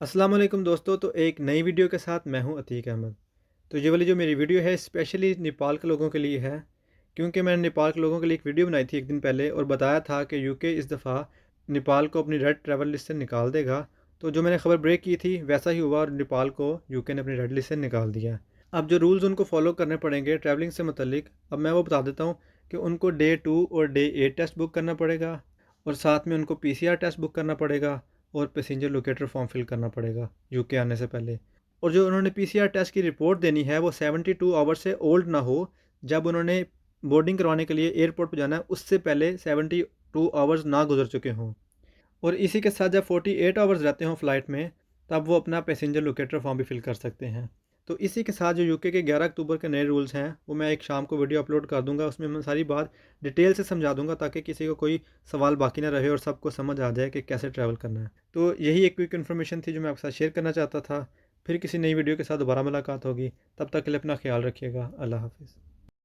अस्सलाम वालेकुम दोस्तों। तो एक नई वीडियो के साथ मैं हूं अतीक अहमद। तो ये वाली जो मेरी वीडियो है स्पेशली नेपाल के लोगों के लिए है, क्योंकि मैंने नेपाल के लोगों के लिए एक वीडियो बनाई थी एक दिन पहले और बताया था कि यूके इस दफ़ा नेपाल को अपनी रेड ट्रैवल लिस्ट से निकाल देगा। तो जो मैंने खबर ब्रेक की थी वैसा ही हुआ और नेपाल को यूके ने अपनी रेड लिस्ट से निकाल दिया। अब जो रूल्स उनको फॉलो करने पड़ेंगे ट्रैवलिंग से मतलब, अब मैं वो बता देता हूँ कि उनको डे 2 और डे 8 टेस्ट बुक करना पड़ेगा, और साथ में उनको पीसीआर टेस्ट बुक करना पड़ेगा, और पैसेंजर लोकेटर फॉर्म फिल करना पड़ेगा यूके आने से पहले। और जो उन्होंने पीसीआर टेस्ट की रिपोर्ट देनी है वो 72 आवर से ओल्ड ना हो। जब उन्होंने बोर्डिंग करवाने के लिए एयरपोर्ट पर जाना है उससे पहले 72 आवर्स ना गुजर चुके हों। और इसी के साथ जब 48 आवर्स रहते हों फ़्लाइट में, तब वो अपना पैसेंजर लोकेटर फॉर्म भी फिल कर सकते हैं। तो इसी के साथ जो यूके के 11 अक्टूबर के नए रूल्स हैं वो मैं एक शाम को वीडियो अपलोड कर दूंगा, उसमें मैं सारी बात डिटेल से समझा दूंगा ताकि किसी को कोई सवाल बाकी ना रहे और सबको समझ आ जाए कि कैसे ट्रैवल करना है। तो यही एक क्विक इन्फॉर्मेशन थी जो मैं आपके साथ शेयर करना चाहता था। फिर किसी नई वीडियो के साथ दोबारा मुलाकात होगी, तब तक के लिए अपना ख्याल रखिएगा। अल्लाह हाफिज़।